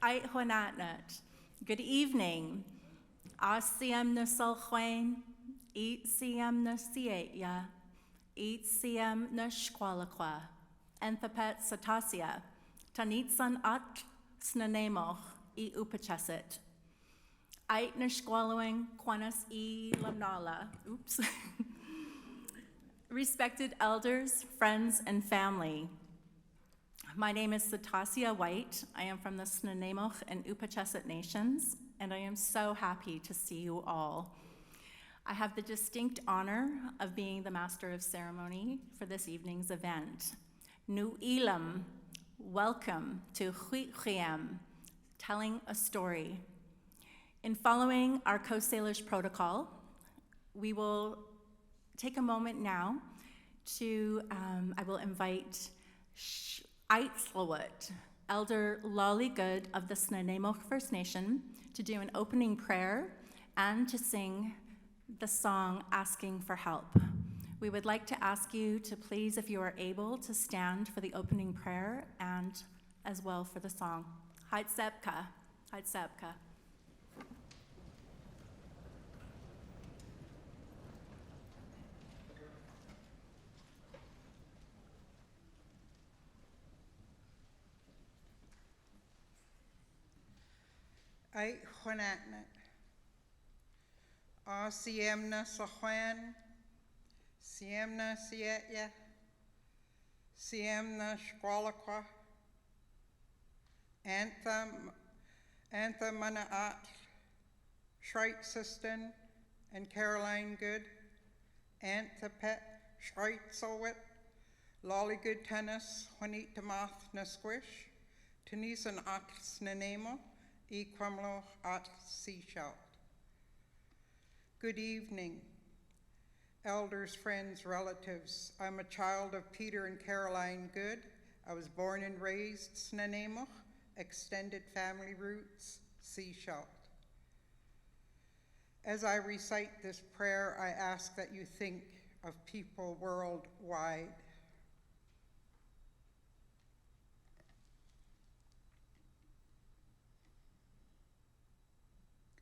Ay Lelum. Good evening. Asiem na salchwain, eat siem na sietya, eat siem na shkwalakwa, enthapet satasia, tanitsan at Snuneymuxw I upacheset. Ait na shkwalowing quanas I lamnala. Oops. Respected elders, friends, and family. My name is Sophia White. I am from the Snuneymuxw and Upacheset nations, and I am so happy to see you all. I have the distinct honor of being the master of ceremony for this evening's event. Ay Lelum, welcome to xwi'xwi'em, telling a story. In following our co-salish protocol, we will take a moment now to, I will invite Ay Lelum, Elder Lolly Good of the Snuneymuxw First Nation, to do an opening prayer and to sing the song Asking for Help. We would like to ask you to please, if you are able, to stand for the opening prayer and as well for the song. Haitsepka, Haitsepka. Ay Lelum. Siemna Sahwan, Siemna Sietya, Siemna Shkwalakwa, Anthem Manaat, Schreitzisten and Caroline Good, Anthapet, Schreitzowit, Lolly Good Tennis, Juanita Math Nasquish, Tunisan at Nanaimo, Equamlo at Seashell. Good evening, elders, friends, relatives. I'm a child of Peter and Caroline Good. I was born and raised Snuneymuxw, extended family roots, Seashell. As I recite this prayer, I ask that you think of people worldwide.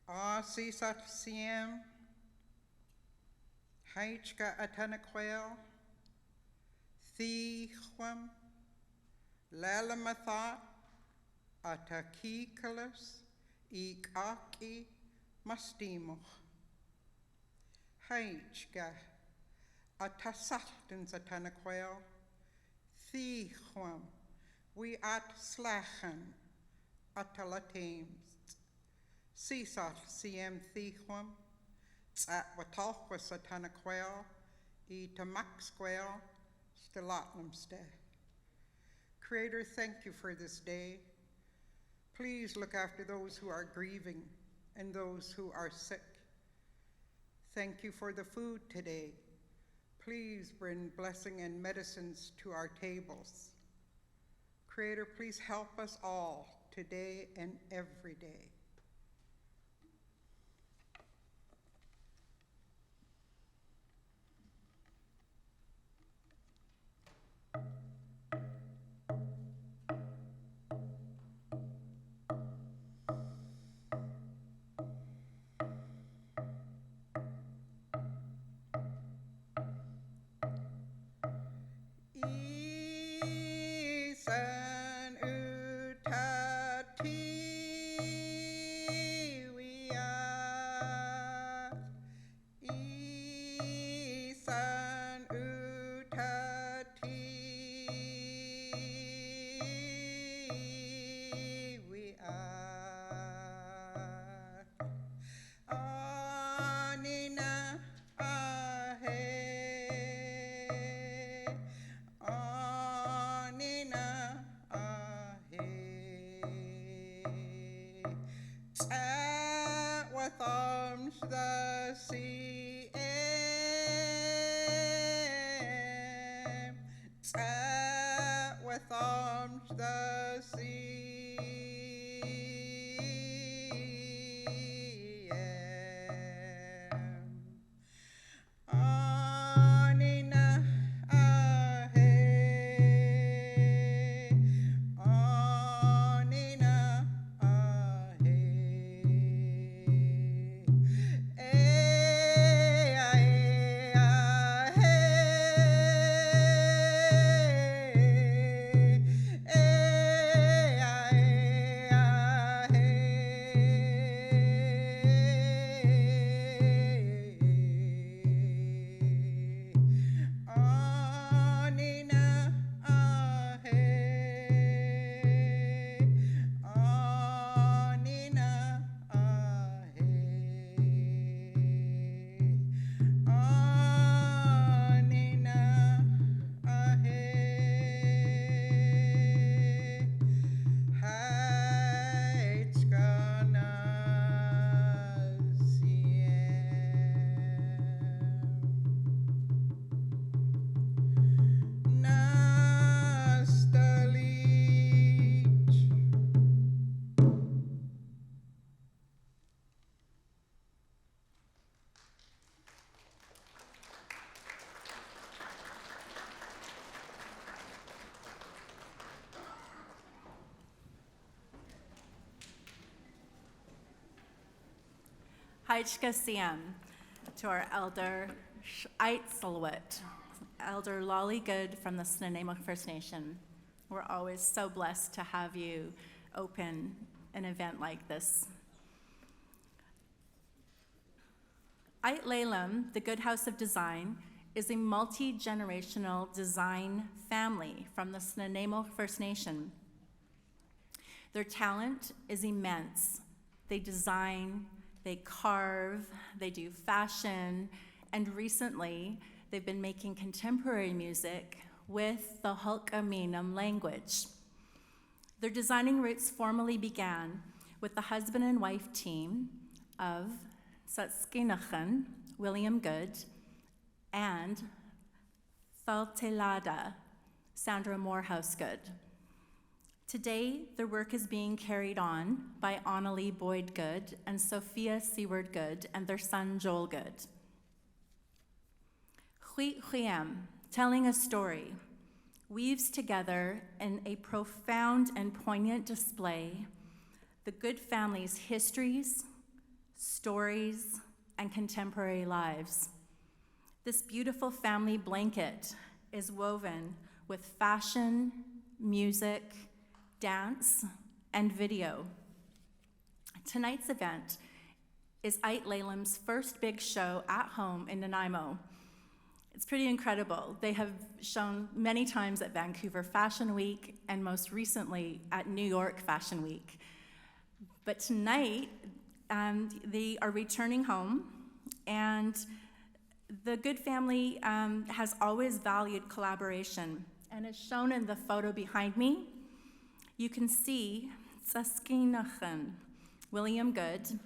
Sisat Siem, Haichka Atanaquel, Thichwam, Lalamathat, Atakikalas, Ikaki, Mastimoch, Haichka Atasaltans Atanaquel, Thichwam, we at Slachen, Atalatems. Sisat Siem Thichwam, Tsat Watahwa Satanaquel, Tamaxquel, Stelatnamste. Creator, thank you for this day. Please look after those who are grieving and those who are sick. Thank you for the food today. Please bring blessing and medicines to our tables. Creator, please help us all today and every day. xwi'xwi'em to our elder xwi'xwi'em, Elder Lolly Good from the Snuneymuxw First Nation. We're always so blessed to have you open an event like this. Ay Lelum, the Good House of Design, is a multi-generational design family from the Snuneymuxw First Nation. Their talent is immense. They design, they carve, they do fashion, and recently they've been making contemporary music with the Hulkaminam language. Their designing roots formally began with the husband and wife team of Xwi'xwi'em, William Good, and Thaltelada, Sandra Morehouse Good. Today, their work is being carried on by Aunalee Boyd Good and Sophia Seward Good and their son Joel Good. Xwi'xwi'em, telling a story, weaves together in a profound and poignant display the Good family's histories, stories, and contemporary lives. This beautiful family blanket is woven with fashion, music, dance, and video. Tonight's event is Ay Lelum's first big show at home in Nanaimo. It's pretty incredible. They have shown many times at Vancouver Fashion Week and most recently at New York Fashion Week. But tonight, they are returning home, and the Good family has always valued collaboration, and as shown in the photo behind me, you can see xwi'xwi'em, William Good,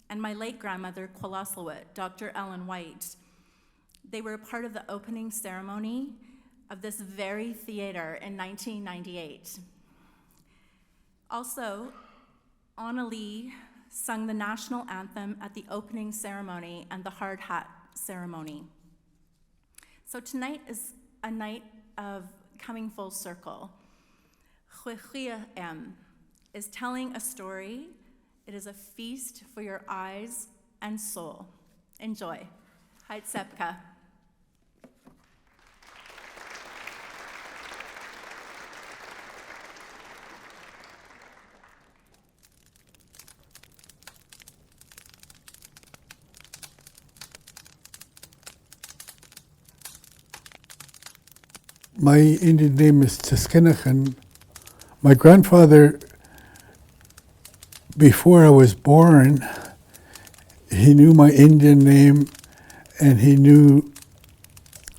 and my late grandmother, Qualasalwit, Dr. Ellen White. They were a part of the opening ceremony of this very theater in 1998. Also, Aunalee sung the national anthem at the opening ceremony and the hard hat ceremony. So tonight is a night of coming full circle. Xwi'xwi'em is telling a story. It is a feast for your eyes and soul. Enjoy. Haitsepka. My Indian name is Xwi'xwi'em. My grandfather, before I was born, he knew my Indian name and he knew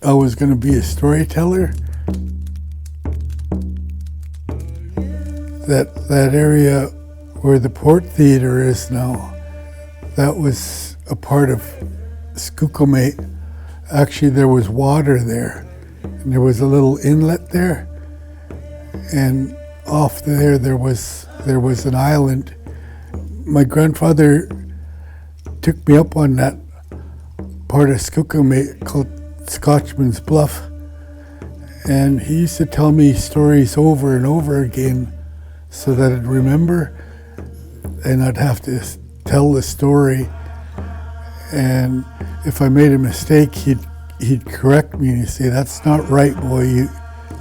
I was going to be a storyteller. That area where the Port Theatre is now, that was a part of xwi'xwi'em. Actually, there was water there. And there was a little inlet there, and off there was an island. My grandfather took me up on that part of xwi'xwi'em called Scotchman's Bluff, and he used to tell me stories over and over again so that I'd remember, and I'd have to tell the story, and if I made a mistake, he'd correct me and he'd say, "That's not right, boy.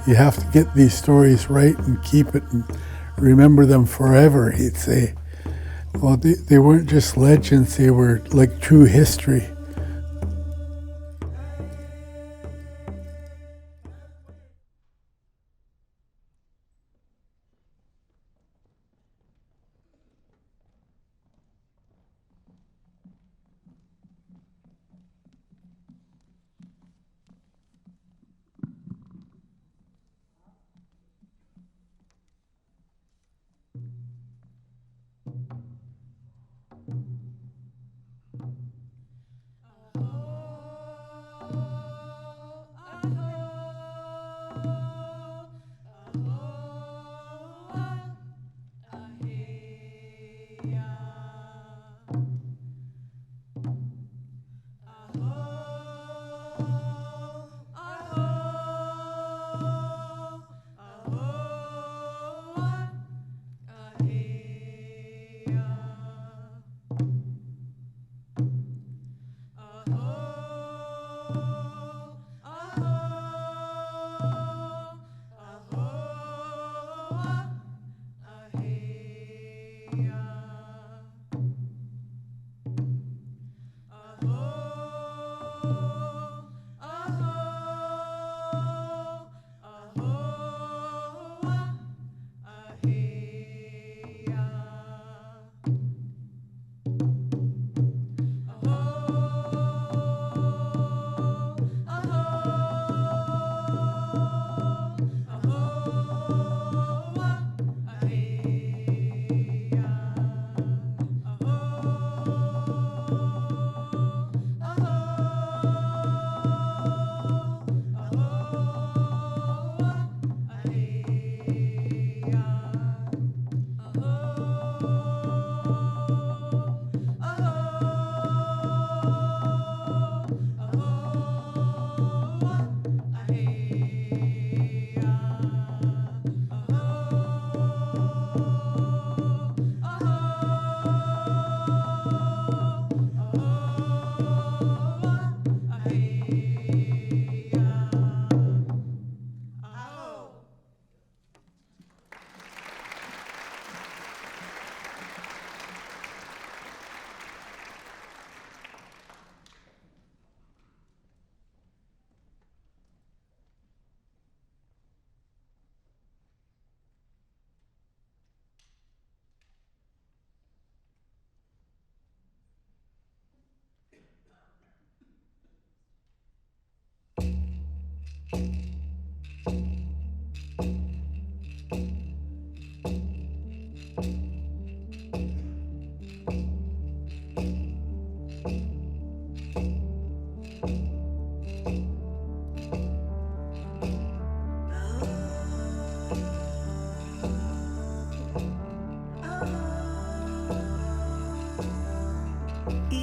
You have to get these stories right and keep it and remember them forever," he'd say. Well, they weren't just legends, they were like true history.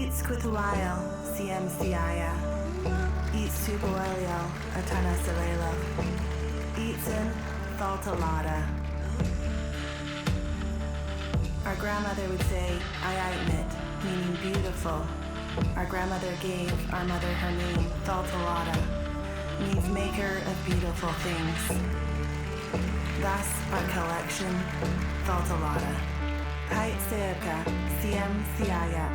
xwi'xwi'em, CMCIA. Suboilio, Atana Salela. Eatson, Thaltalada. Our grandmother would say, Ayitmit, meaning beautiful. Our grandmother gave our mother her name, Thaltalada, means maker of beautiful things. Thus, our collection, Thaltalada. Hait Seoka, CMCIA.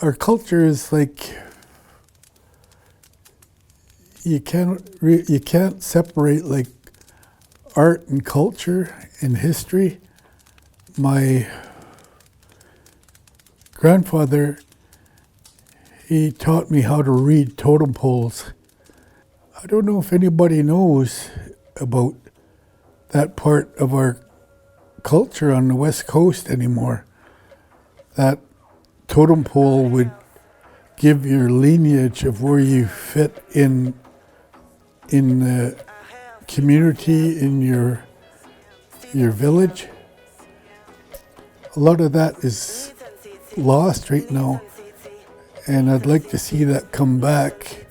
Our culture is like, you can't separate like art and culture and history. My grandfather, he taught me how to read totem poles. I don't know if anybody knows about that part of our culture on the West Coast anymore. That totem pole would give your lineage of where you fit in the community, in your village. A lot of that is lost right now, and I'd like to see that come back.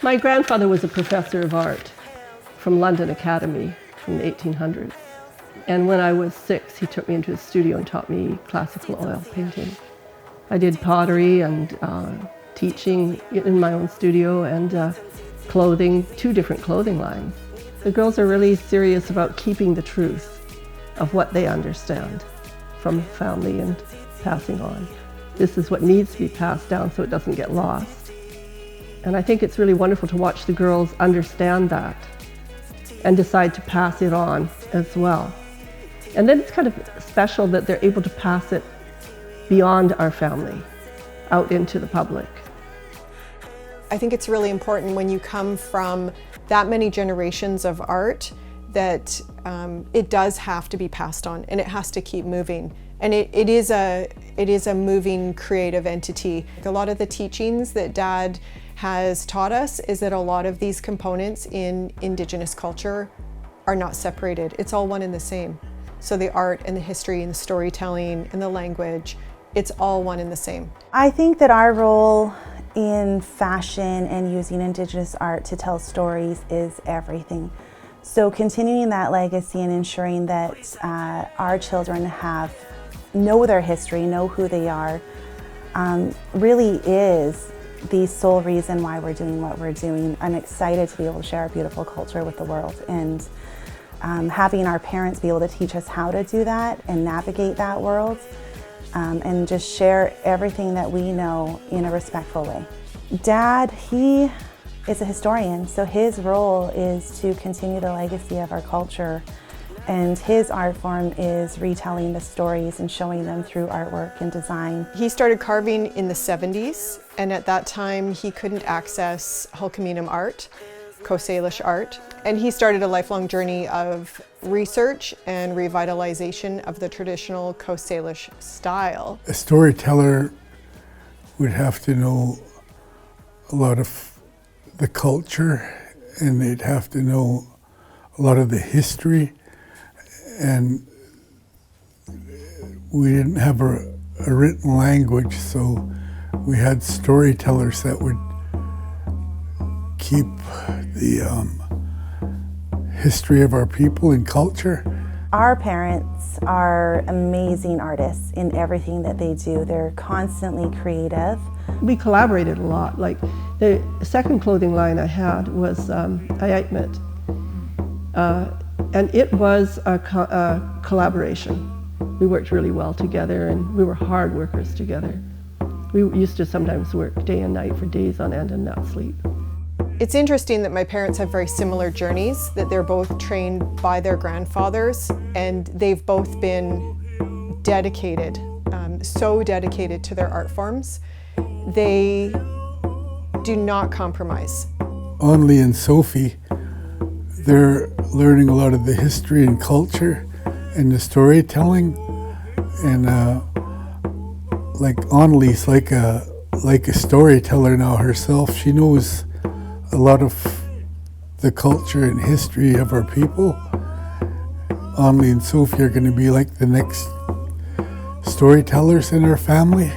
My grandfather was a professor of art from London Academy from the 1800s. And when I was 6, he took me into his studio and taught me classical oil painting. I did pottery and teaching in my own studio, and clothing, 2 different clothing lines. The girls are really serious about keeping the truth of what they understand from family and passing on. This is what needs to be passed down so it doesn't get lost. And I think it's really wonderful to watch the girls understand that and decide to pass it on as well. And then it's kind of special that they're able to pass it beyond our family, out into the public. I think it's really important when you come from that many generations of art that it does have to be passed on, and it has to keep moving. And it is a moving creative entity. A lot of the teachings that Dad has taught us is that a lot of these components in Indigenous culture are not separated. It's all one and the same. So the art and the history and the storytelling and the language, it's all one and the same. I think that our role in fashion and using Indigenous art to tell stories is everything. So continuing that legacy and ensuring that our children know their history, know who they are, really is the sole reason why we're doing what we're doing. I'm excited to be able to share our beautiful culture with the world, and having our parents be able to teach us how to do that and navigate that world, and just share everything that we know in a respectful way. Dad, he is a historian, so his role is to continue the legacy of our culture, and his art form is retelling the stories and showing them through artwork and design. He started carving in the 70s, and at that time he couldn't access Hulkaminum art, Coast Salish art, and he started a lifelong journey of research and revitalization of the traditional Coast Salish style. A storyteller would have to know a lot of the culture, and they'd have to know a lot of the history, and we didn't have a written language, so we had storytellers that would keep the history of our people and culture. Our parents are amazing artists in everything that they do. They're constantly creative. We collaborated a lot. Like the second clothing line I had was Ayitmet, and it was a collaboration. We worked really well together, and we were hard workers together. We used to sometimes work day and night for days on end and not sleep. It's interesting that my parents have very similar journeys, that they're both trained by their grandfathers, and they've both been dedicated, so dedicated to their art forms. They do not compromise. Aunalee and Sophie, they're learning a lot of the history and culture and the storytelling, and like Aunalee's like a storyteller now herself. She knows a lot of the culture and history of our people. Aunalee and Sophia are going to be like the next storytellers in our family.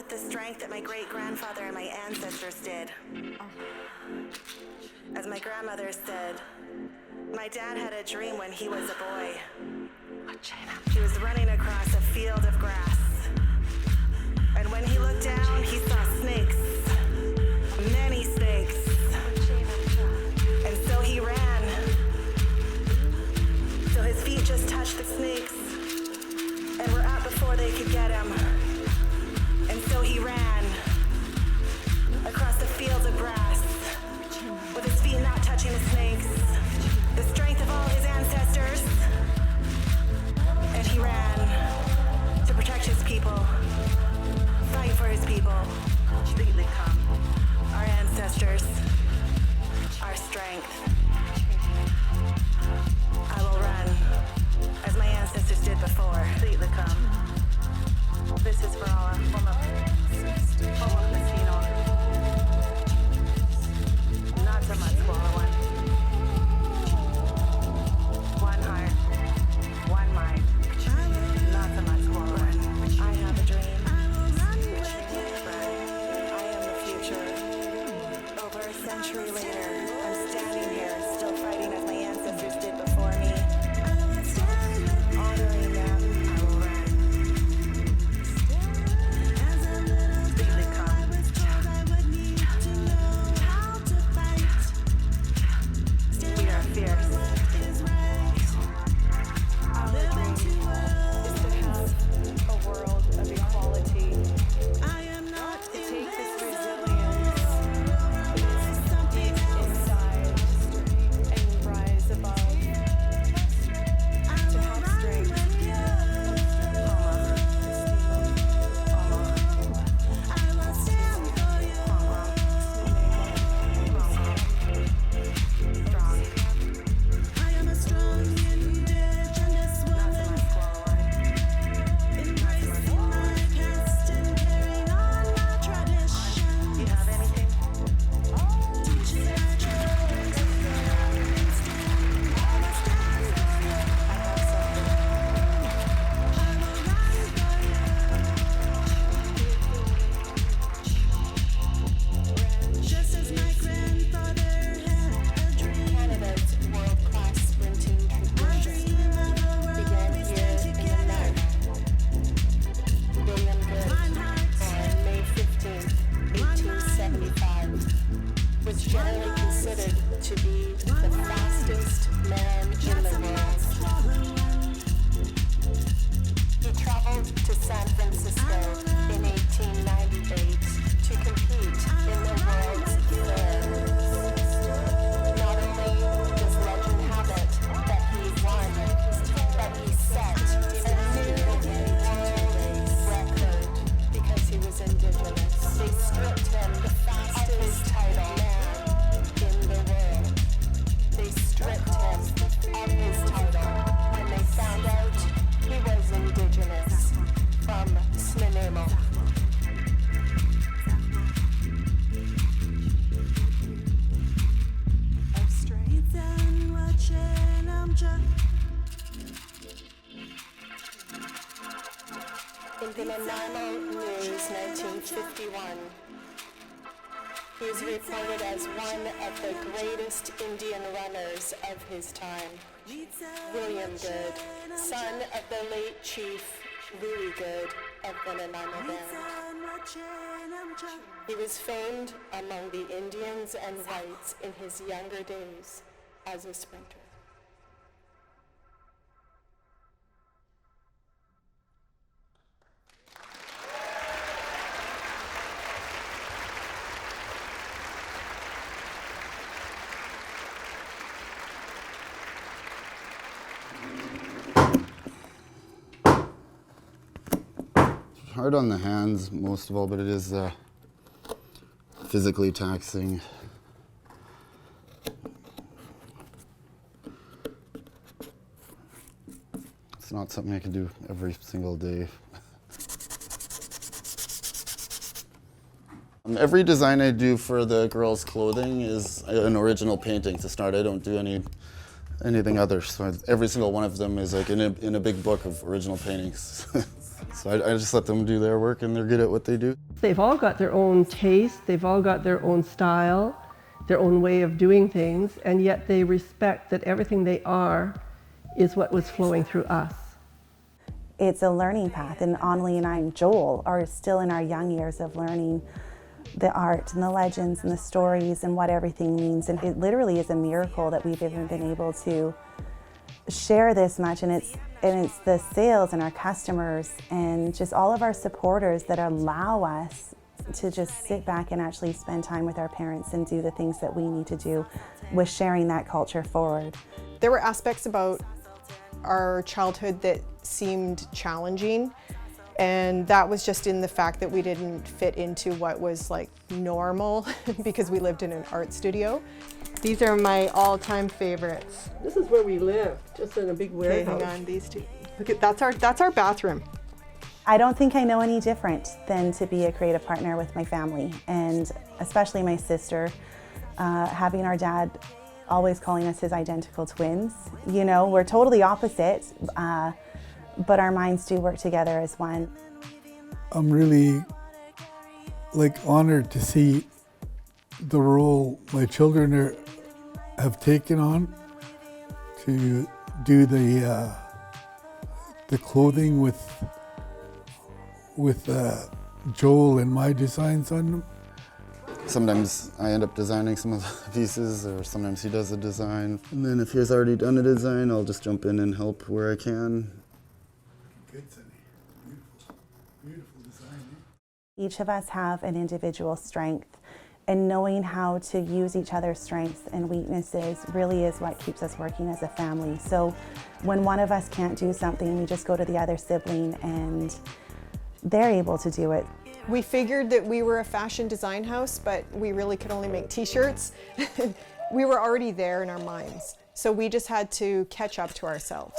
with the strength that my great-grandfather and my ancestors did. As my grandmother said, my dad had a dream when he was a boy. He was running across a field of grass. And when he looked down, he saw snakes. Many snakes. And so he ran. So his feet just touched the snakes and were up before they could get him. And so he ran across the fields of grass with his feet not touching the snakes. The strength of all his ancestors. And he ran to protect his people, fight for his people. Our ancestors, our strength. I will run as my ancestors did before. This is for all our not so much smaller one. One heart, one mind. Not so much smaller one. I have a dream. I am the future. Over a century later, I'm standing here, still fighting as my ancestors did before me. Honoring them, I will run. We are fierce. Our dream is to have a world of equality. To take this resilience deep inside and rise above. To have strength. You have anything? Canada's world-class sprinting tradition began here in Nanaimo. William Good, born May 15, 1875, was generally considered to be the fastest man in the world. He traveled to San Francisco in 1898 to compete in the World's Fair. Not only does legend have it that he won, but he set a new world record because he was indigenous. They stripped him of his title man in the world. They stripped him of his title when they found out he was indigenous from Snuneymuxw. In the Nanaimo News 1951, he is reported as one of the greatest Indian runners of his time. William Good, son of the late Chief Louis Good of the Nanaimo Band. He was famed among the Indians and whites in his younger days as a sprinter. Hard on the hands most of all, but it is physically taxing. It's not something I can do every single day. Every design I do for the girls' clothing is an original painting to start. I don't do anything other. So every single one of them is like in a big book of original paintings. So I just let them do their work, and they're good at what they do. They've all got their own taste, they've all got their own style, their own way of doing things, and yet they respect that everything they are is what was flowing through us. It's a learning path, and Aunalee and I and Joel are still in our young years of learning the art and the legends and the stories and what everything means. And it literally is a miracle that we've even been able to share this much, and it's the sales and our customers and just all of our supporters that allow us to just sit back and actually spend time with our parents and do the things that we need to do with sharing that culture forward. There were aspects about our childhood that seemed challenging, and that was just in the fact that we didn't fit into what was like normal because we lived in an art studio. These are my all-time favorites. This is where we live, just in a big Okay, warehouse. hang on, these two. Look at that's our bathroom. I don't think I know any different than to be a creative partner with my family, and especially my sister. Having our dad always calling us his identical twins. You know, we're totally opposite, but our minds do work together as one. I'm really honored to see the role my children have taken on to do the clothing with Joel and my designs on them. Sometimes I end up designing some of the pieces, or sometimes he does the design. And then if he has already done a design, I'll just jump in and help where I can. Good, Sunny. Beautiful, beautiful design. Each of us have an individual strength, and knowing how to use each other's strengths and weaknesses really is what keeps us working as a family. So when one of us can't do something, we just go to the other sibling and they're able to do it. We figured that we were a fashion design house, but we really could only make t-shirts. We were already there in our minds, so we just had to catch up to ourselves.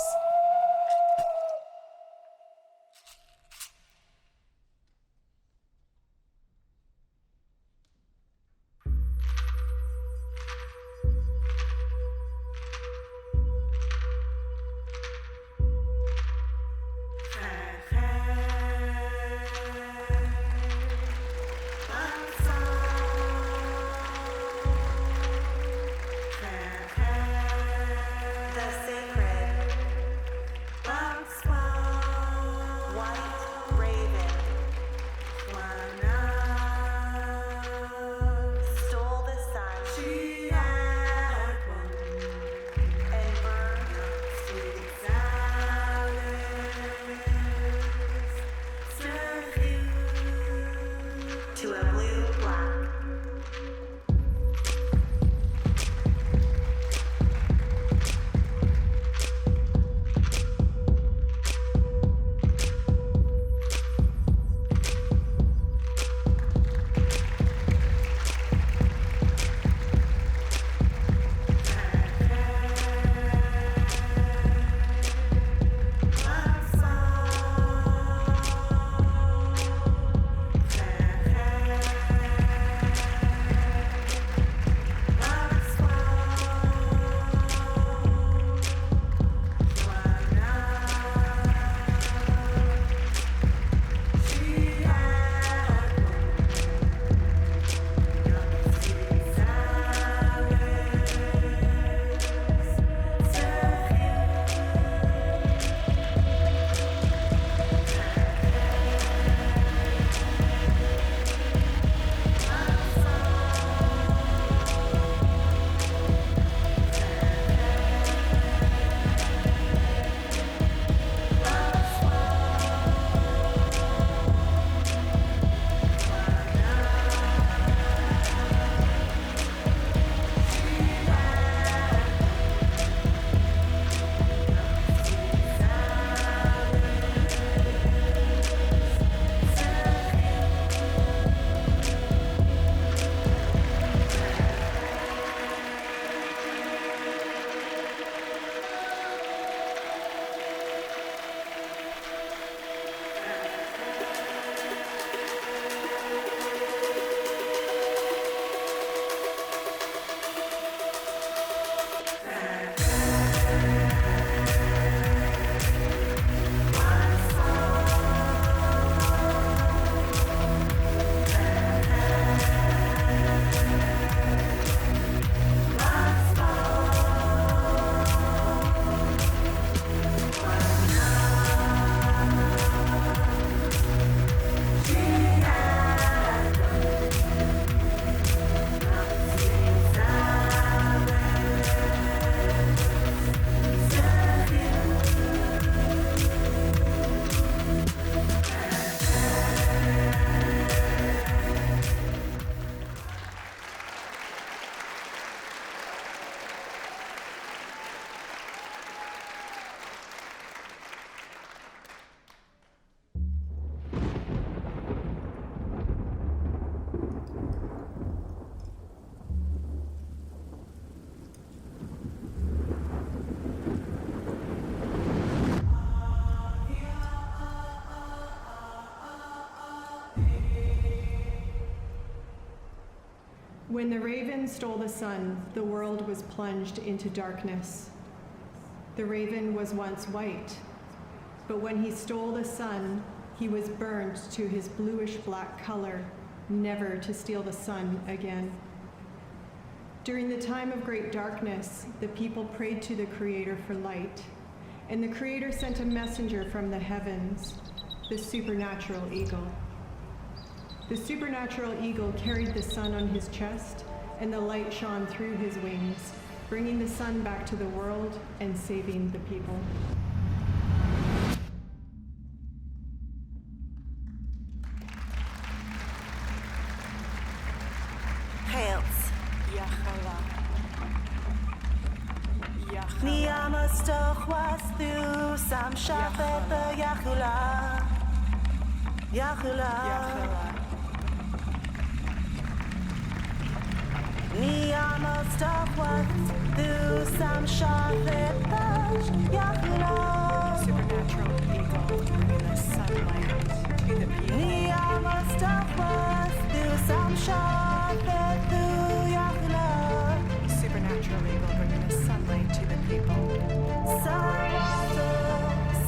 When the raven stole the sun, the world was plunged into darkness. The raven was once white, but when he stole the sun, he was burned to his bluish-black color, never to steal the sun again. During the time of great darkness, the people prayed to the Creator for light, and the Creator sent a messenger from the heavens, the supernatural eagle. The supernatural eagle carried the sun on his chest, and the light shone through his wings, bringing the sun back to the world and saving the people. Niamastoch was du sam shafet the Yachula. Niamastoch was du sam shafet the Yachula. Supernatural eagle, bringing the sunlight to the people. Niamastoch was du sam shafet the Yachula. Supernatural eagle, bringing the sunlight to the people. Sawato,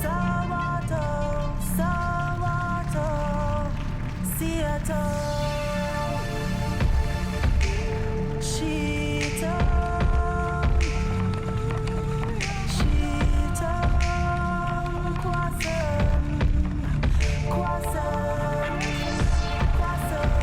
Sawato, Sawato, Seattle. Cheetah, Cheetah, Croissant, Croissant, Croissant,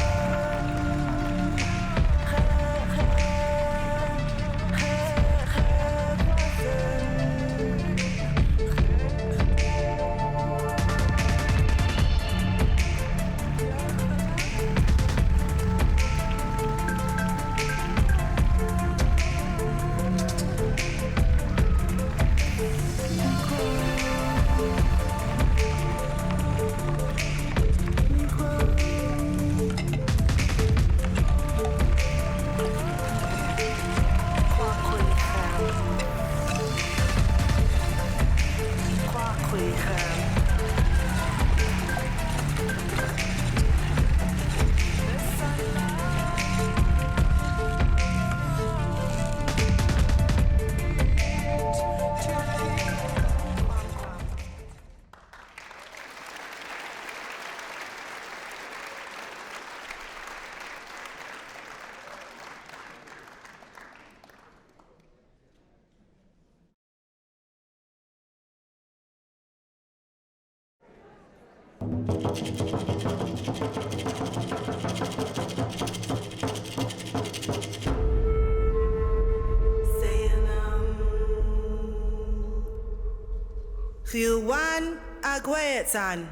Huan Agweetsan.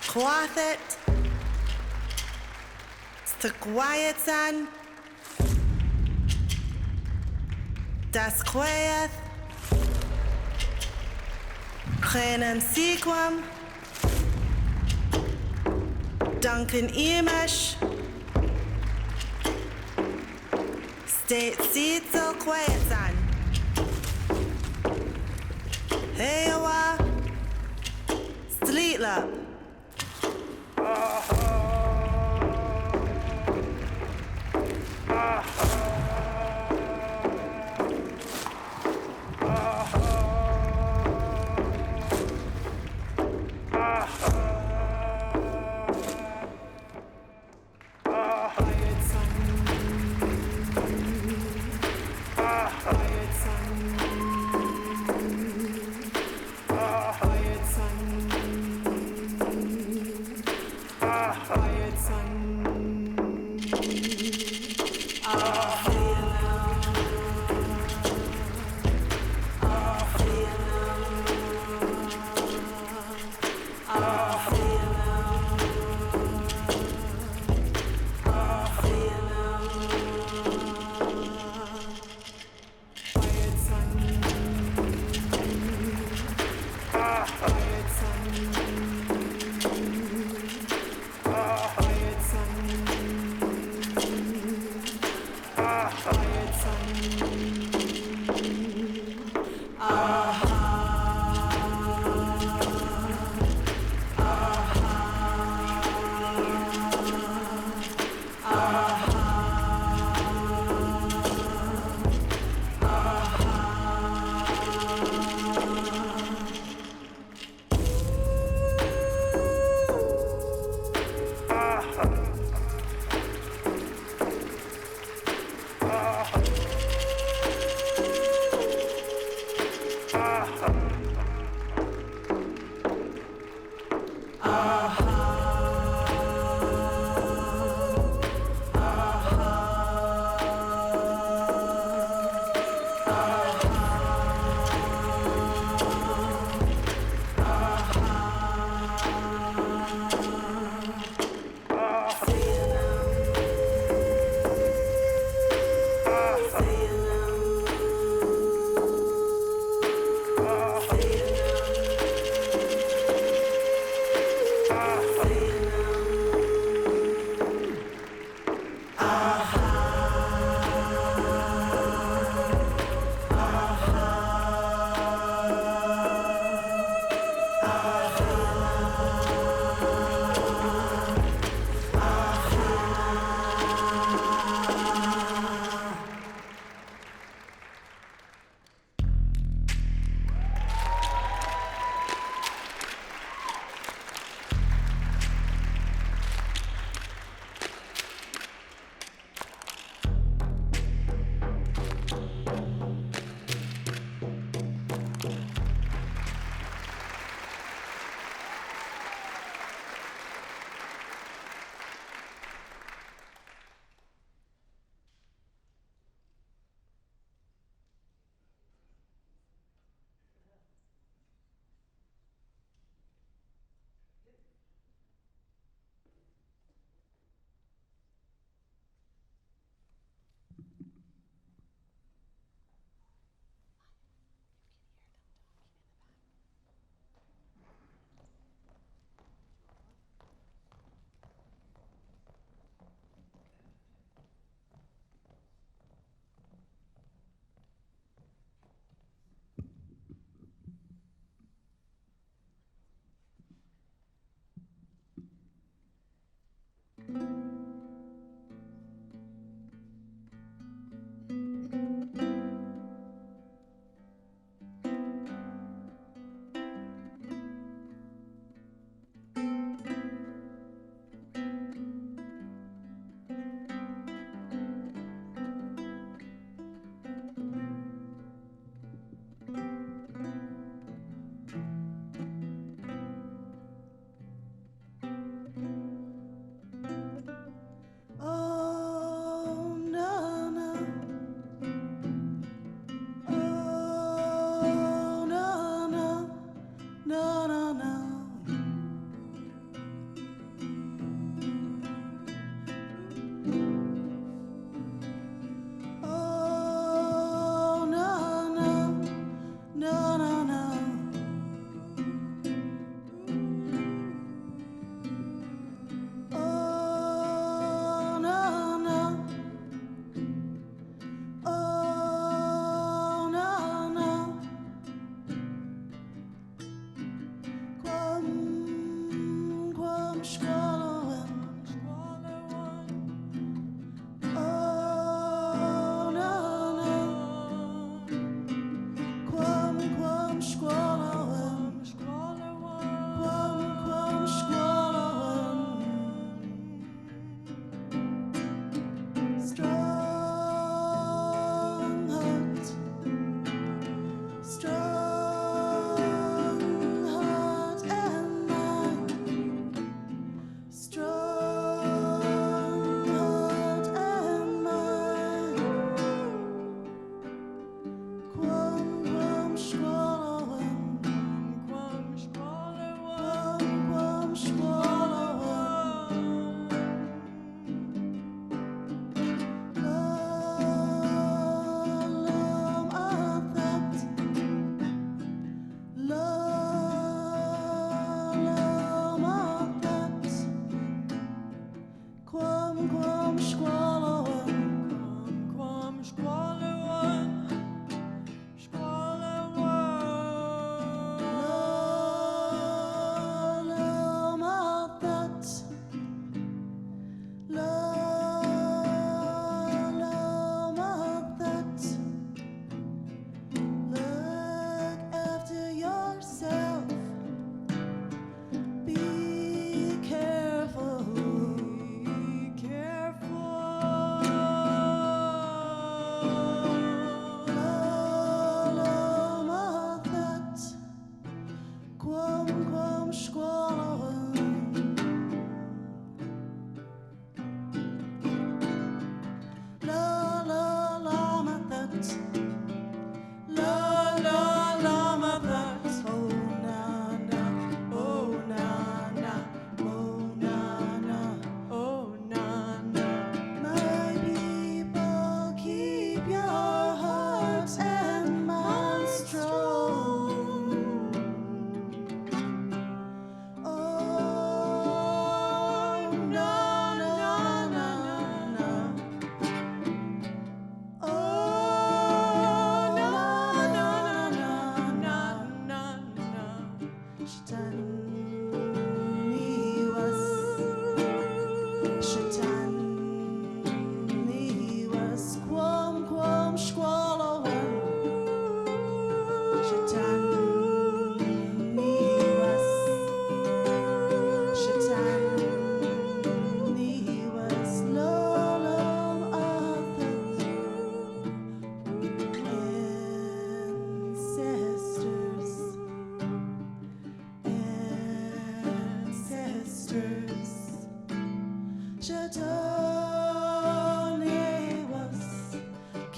Kwathet. Stakwyetsan. Das Kwayeth. Chenem Sequam. Duncan Imesh. State Seattle Kwayetsan. Heyawa, Sleetlap.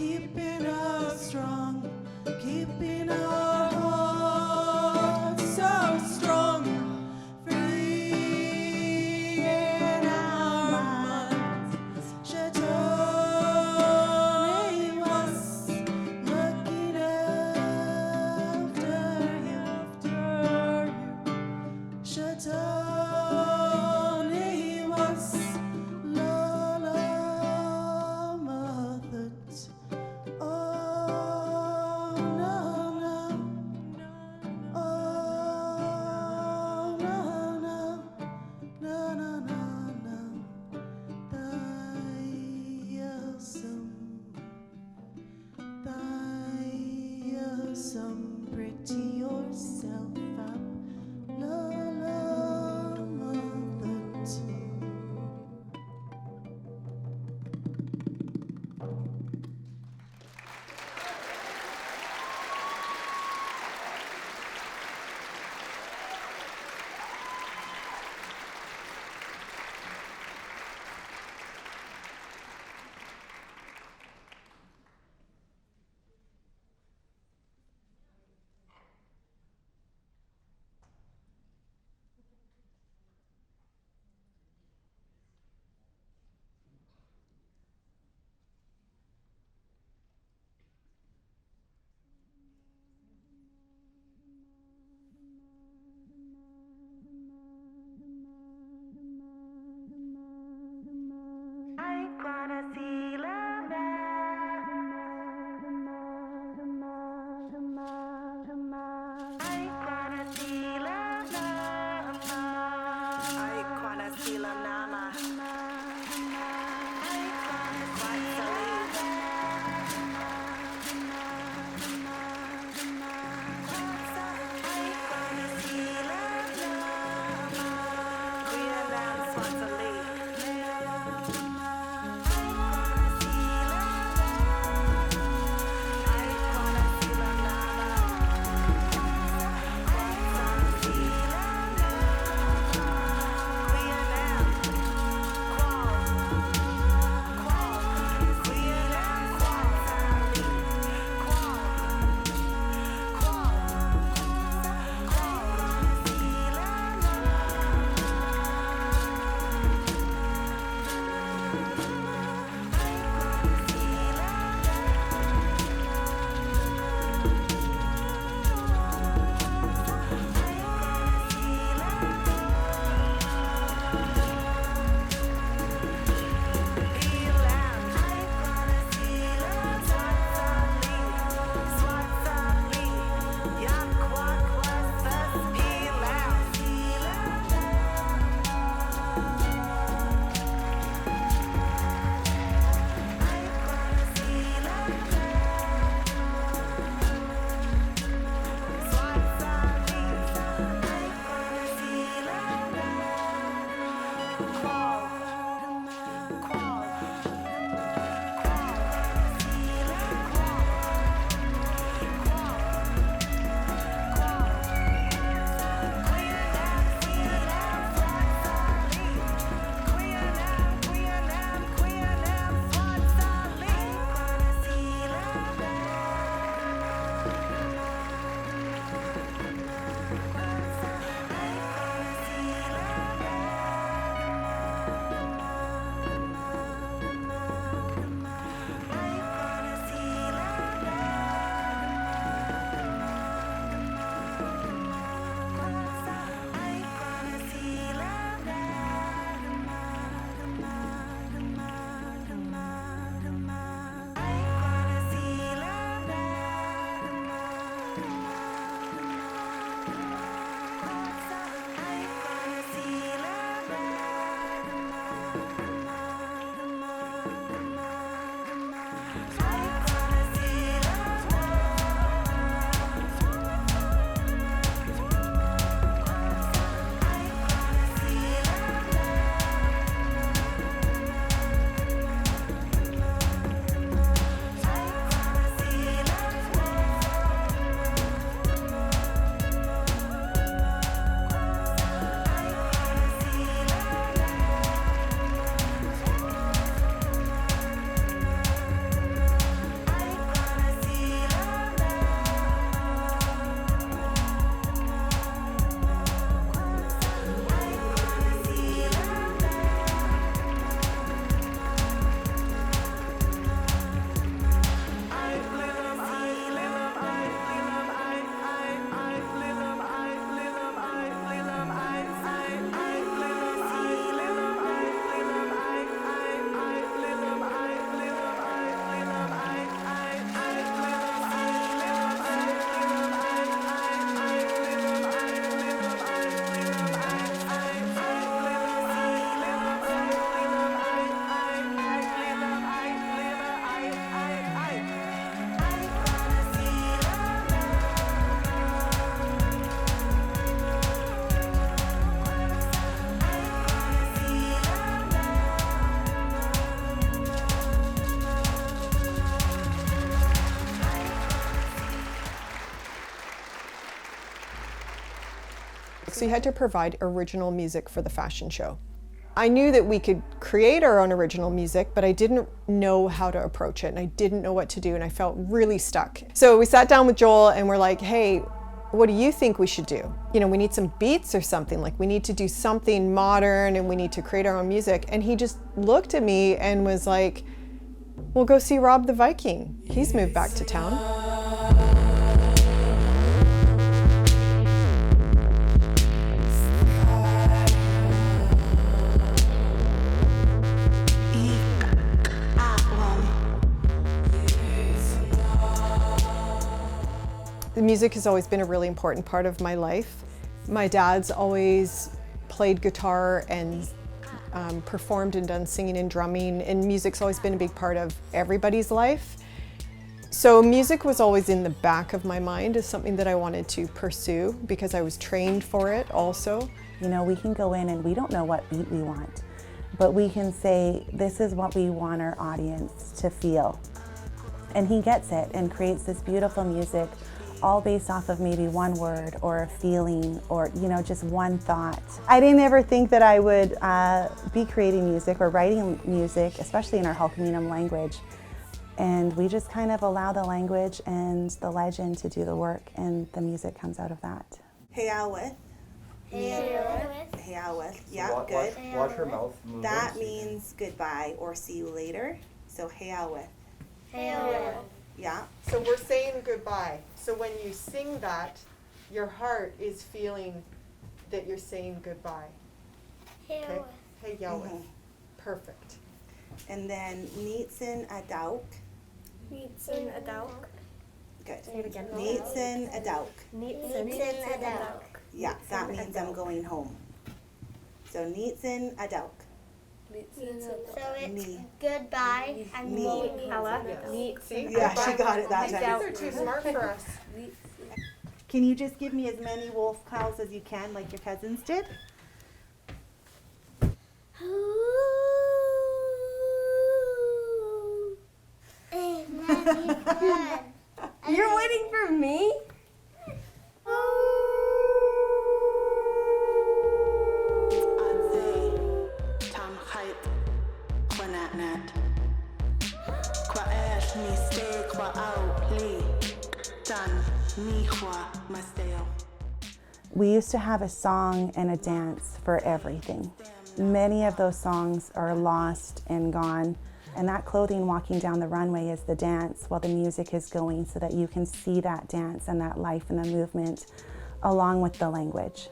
keeping us strong, keeping our hearts so strong, free in our minds. Snuneymuxw, looking after you. Snuneymuxw, pretty yourself up, la la mother. So you had to provide original music for the fashion show. I knew that we could create our own original music, but I didn't know how to approach it and I didn't know what to do and I felt really stuck. So we sat down with Joel and we're like, hey, what do you think we should do? You know, we need some beats or something, like we need to do something modern and we need to create our own music. And he just looked at me and was like, well, go see Rob the Viking. He's moved back to town. The music has always been a really important part of my life. My dad's always played guitar and performed and done singing and drumming, and music's always been a big part of everybody's life. So music was always in the back of my mind as something that I wanted to pursue because I was trained for it also. You know, we can go in and we don't know what beat we want, but we can say, this is what we want our audience to feel. And he gets it and creates this beautiful music, all based off of maybe one word or a feeling or, you know, just one thought. I didn't ever think that I would be creating music or writing music, especially in our Halkminum language. And we just kind of allow the language and the legend to do the work, and the music comes out of that. Hayawith. Hayawith. Yeah, good. Watch her mouth move. That means goodbye or see you later. So hayawith. Yeah. So we're saying goodbye. So when you sing that, your heart is feeling that you're saying goodbye. Okay? Hey, Yahweh. Perfect. And then Neetsin Adauk. Neetsin Adauk. Good. Say it again. Neetsin Adauk. Neetsin Adauk. Yeah, that means I'm going home. So Neetsin Adauk. So it's goodbye and Neat. See? Yeah, she got it that These time. are too smart for us. Can you just give me as many wolf calls as you can, like your cousins did? You're waiting for me? We used to have a song and a dance for everything. Many of those songs are lost and gone, and that clothing walking down the runway is the dance while the music is going, so that you can see that dance and that life and the movement along with the language.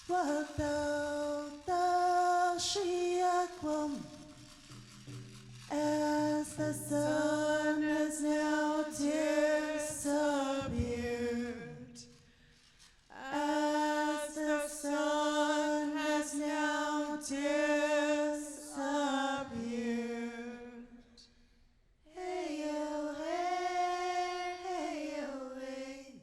As the sun has now disappeared, as the sun has now disappeared. Hey yo hey, hey yo hey,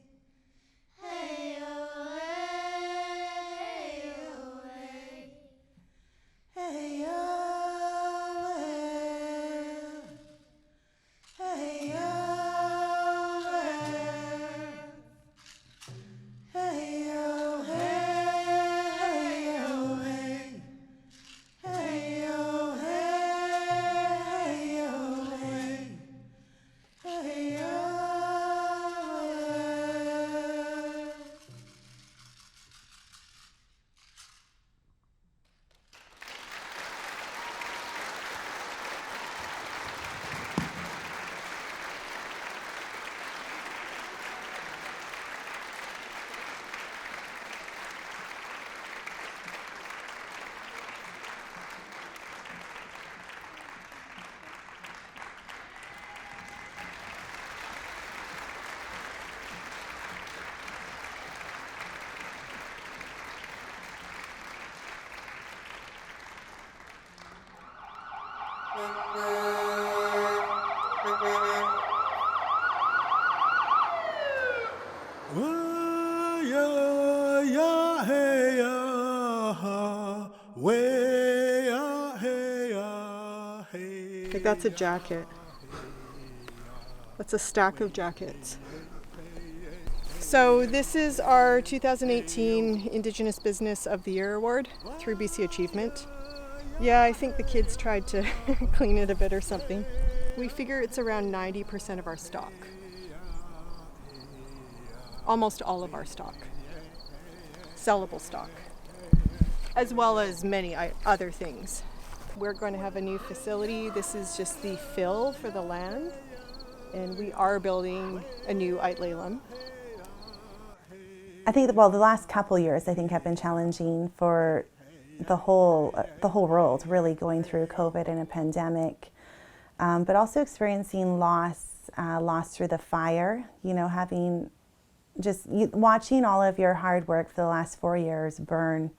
hey yo hey, hey yo hey, hey yo. Like that's a jacket. That's a stack of jackets. So this is our 2018 Indigenous Business of the Year Award through BC Achievement. Yeah, I think the kids tried to clean it a bit or something. We figure it's around 90% of our stock. Almost all of our stock. Sellable stock. As well as many other things. We're going to have a new facility. This is just the fill for the land. And we are building a new Ay Lelum. I think, well, the last couple years I think have been challenging for the whole world, really going through COVID and a pandemic, but also experiencing loss through the fire. You know, having watching all of your hard work for the last 4 years burn,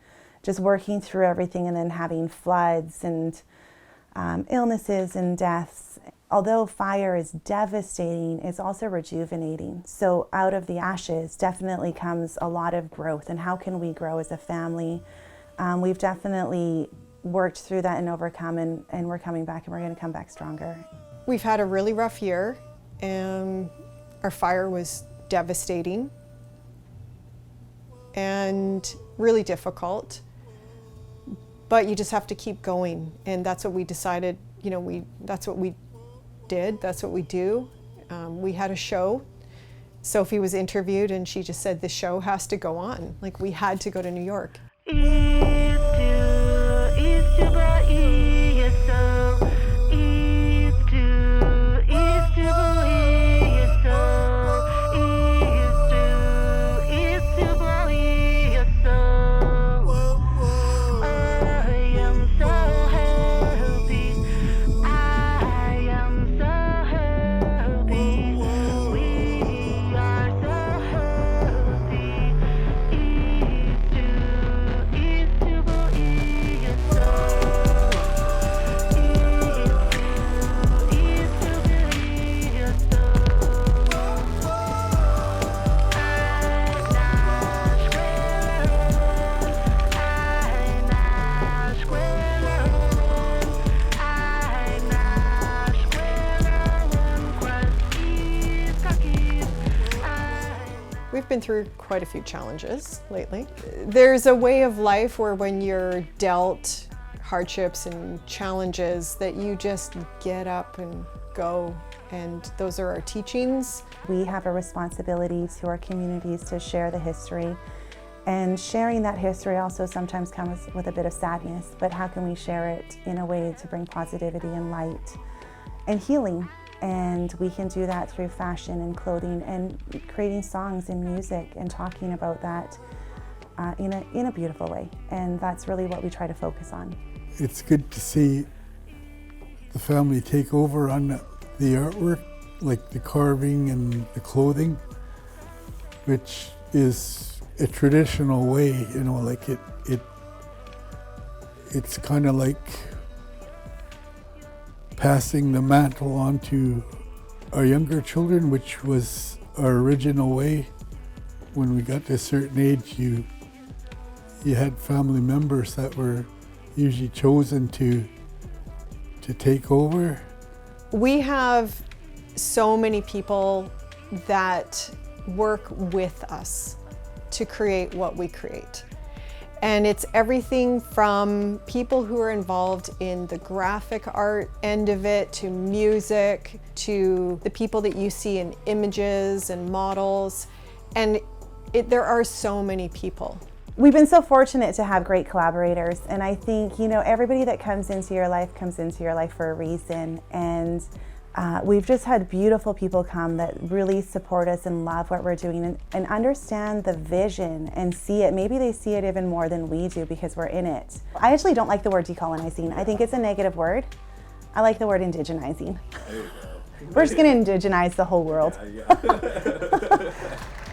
just working through everything, and then having floods and illnesses and deaths. Although fire is devastating, it's also rejuvenating. So out of the ashes definitely comes a lot of growth. And how can we grow as a family? We've definitely worked through that and overcome, and we're coming back, and we're going to come back stronger. We've had a really rough year. Our fire was devastating and really difficult. But you just have to keep going, and that's what we decided. You know, that's what we did. That's what we do. We had a show. Sophie was interviewed, and she just said the show has to go on. Like, we had to go to New York. We've been through quite a few challenges lately. There's a way of life where when you're dealt hardships and challenges that you just get up and go, and those are our teachings. We have a responsibility to our communities to share the history, and sharing that history also sometimes comes with a bit of sadness, but how can we share it in a way to bring positivity and light and healing? And we can do that through fashion and clothing and creating songs and music and talking about that. in a beautiful way. And that's really what we try to focus on. It's good to see the family take over on the artwork, like the carving and the clothing, which is a traditional way, you know, like it's kind of like passing the mantle on to our younger children, which was our original way. When we got to a certain age, you had family members that were usually chosen to take over. We have so many people that work with us to create what we create. And it's everything from people who are involved in the graphic art end of it, to music, to the people that you see in images and models. And there are so many people. We've been so fortunate to have great collaborators, and I think, you know, everybody that comes into your life comes into your life for a reason. And we've just had beautiful people come that really support us and love what we're doing and understand the vision and see it. Maybe they see it even more than we do because we're in it. I actually don't like the word decolonizing. I think it's a negative word. I like the word indigenizing. We're just going to indigenize the whole world.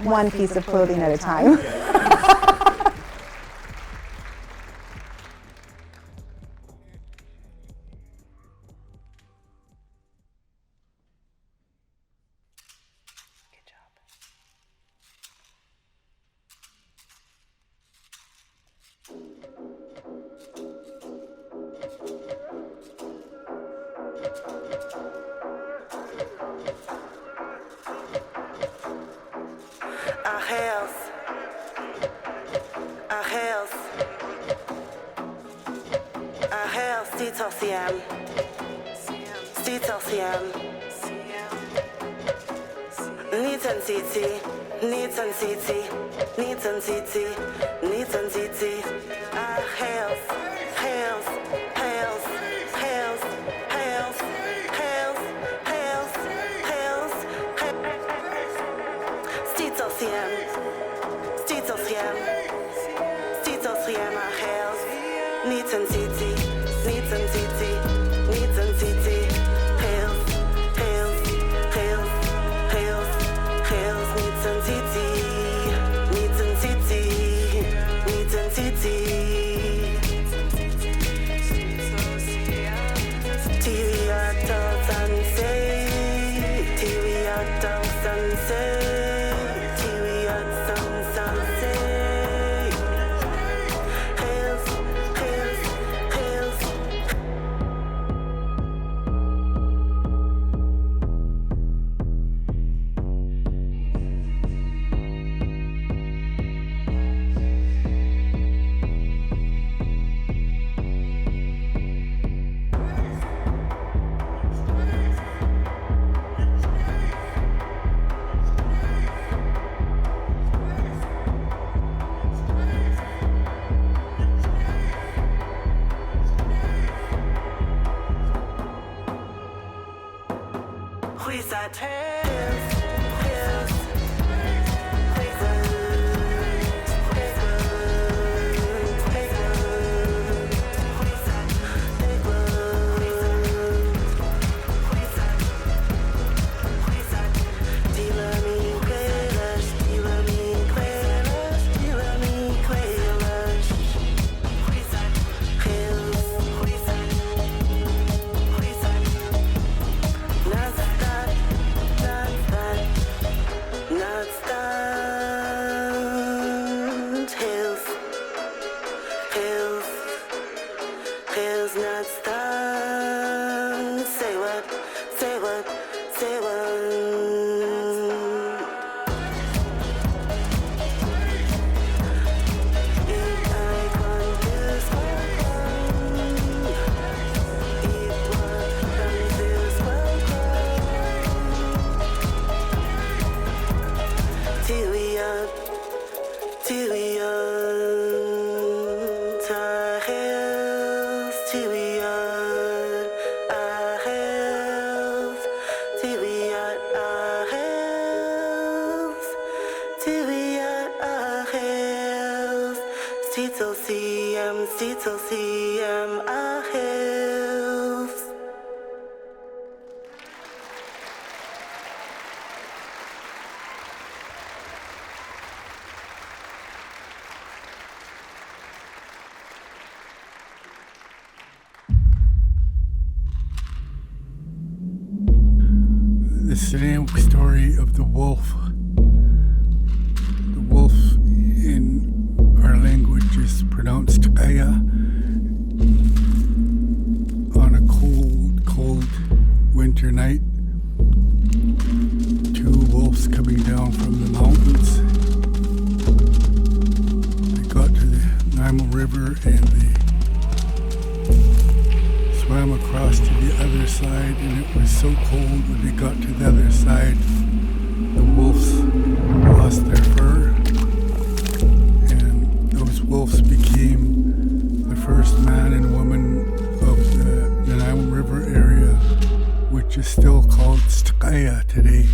One piece of clothing at a time. xwi'xwi'em, a hills. The Snuneymuxw story of the wolf. The wolf in our language is pronounced Aya. On a cold winter night, two wolves coming down from the mountains. They got to the Nanaimo River and they swam across to the other side, and it was so cold when they got to the other side, the wolves lost their fur, and those wolves became the first man and woman of the Nanaimo River area, which is still called Skaya today.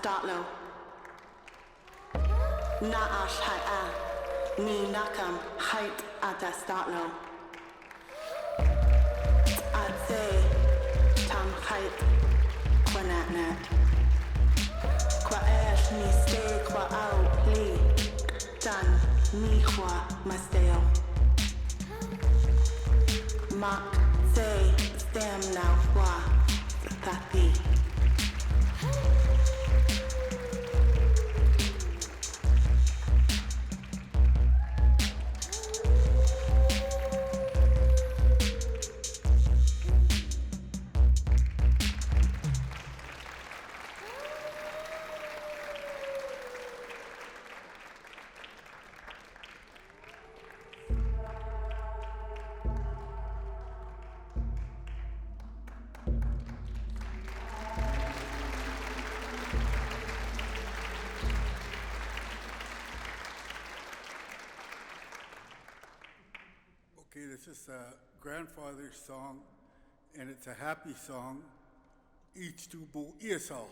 Startlo. Na'ash hai'a, ni nakam hait ata startlo. Adze tam hait kwanatnat. Kwa ash ni stay kwa au li. Dan ni kwa masteo. Mak say stem now kwa tati. is a grandfather's song, and it's a happy song. Each to bo isal.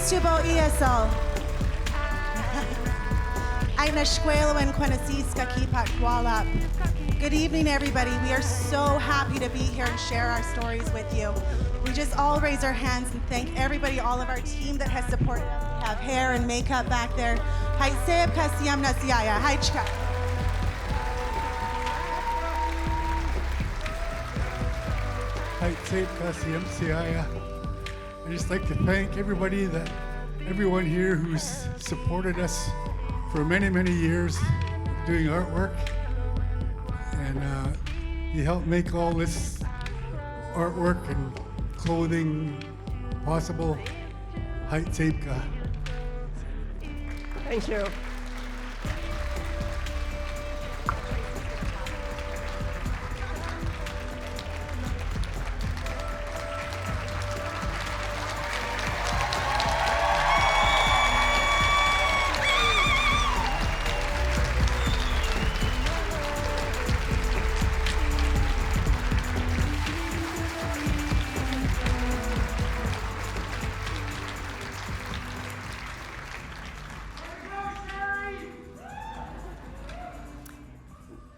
Tubo ESL. Ay Nashquelo Quenasiska Kipak Kualap. Good evening, everybody. We are so happy to be here and share our stories with you. We just all raise our hands and thank everybody, all of our team that has supported us. We have hair and makeup back there. Hi, Seb Kasiyam Nasiaya. Hi, Chika. Hi, Seb Kasiyam Siaya. I'd just like to thank everyone here who's supported us for many, many years doing artwork. And you helped make all this artwork and clothing possible. Hi, Tsepka. Thank you.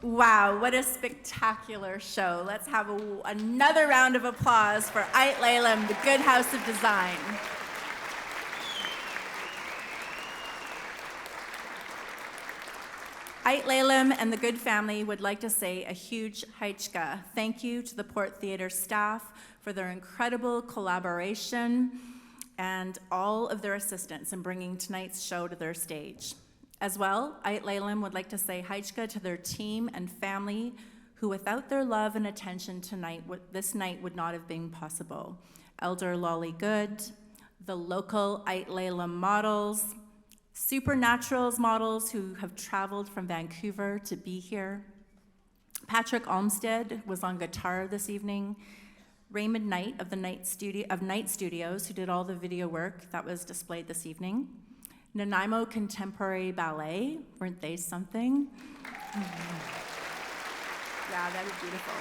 Wow, what a spectacular show. Let's have another round of applause for Ay Lelum, the Good House of Design. Ay Lelum and the Good family would like to say a huge haichka. Thank you to the Port Theatre staff for their incredible collaboration and all of their assistance in bringing tonight's show to their stage. As well, Ay Lelum would like to say haichka to their team and family who without their love and attention tonight, this night would not have been possible. Elder Lolly Good, the local Ay Lelum models, Supernaturals models who have traveled from Vancouver to be here. Patrick Olmsted was on guitar this evening. Raymond Knight of Night Studios, who did all the video work that was displayed this evening. Nanaimo Contemporary Ballet, weren't they something? Yeah, that was beautiful.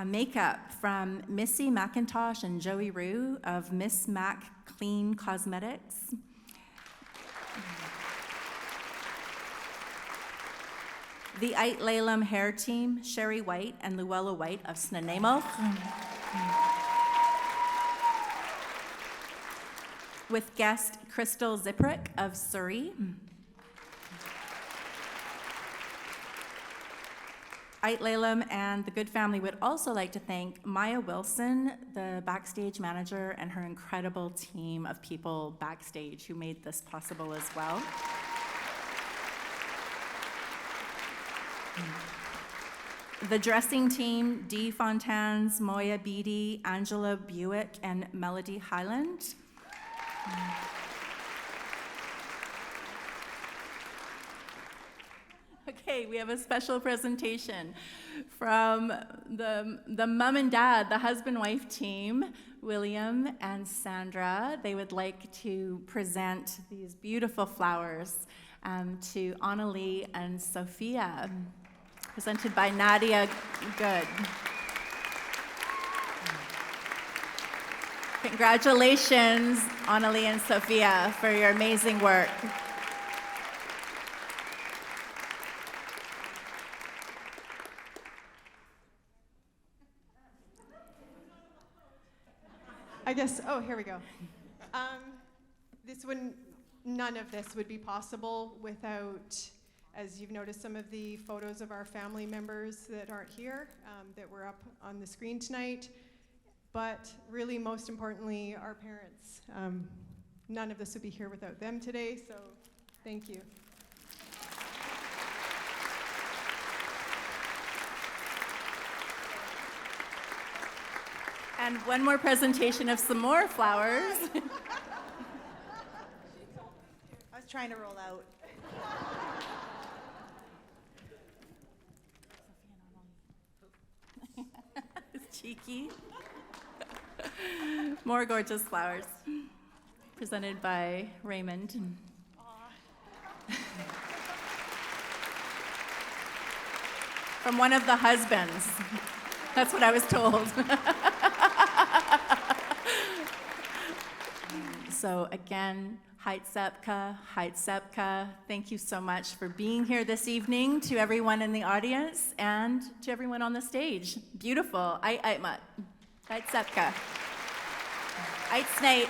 Makeup from Missy McIntosh and Joey Rue of Miss Mac Clean Cosmetics. The Ay Lelum hair team, Sherry White and Luella White of Snuneymuxw. With guest Crystal Ziprick of Surrey. Ay Lelum and the Good family would also like to thank Maya Wilson, the backstage manager, and her incredible team of people backstage who made this possible as well. The dressing team, Dee Fontanes, Moya Beatty, Angela Buick, and Melody Highland. Okay, we have a special presentation from the mom and dad, the husband-wife team William and Sandra. They would like to present these beautiful flowers to Aunalee and Sophia, presented by Nadia Good. Congratulations, Aunalee and Sophia, for your amazing work. I guess, oh, here we go. None of this would be possible without, as you've noticed, some of the photos of our family members that aren't here, that were up on the screen tonight. But really, most importantly, our parents. None of this would be here without them today, so thank you. And one more presentation of some more flowers. I was trying to roll out. It's cheeky. More gorgeous flowers, presented by Raymond. From one of the husbands. That's what I was told. So again, Heitzepka, thank you so much for being here this evening, to everyone in the audience and to everyone on the stage. Beautiful. Aitmat. Heitzepka. Aitsnate.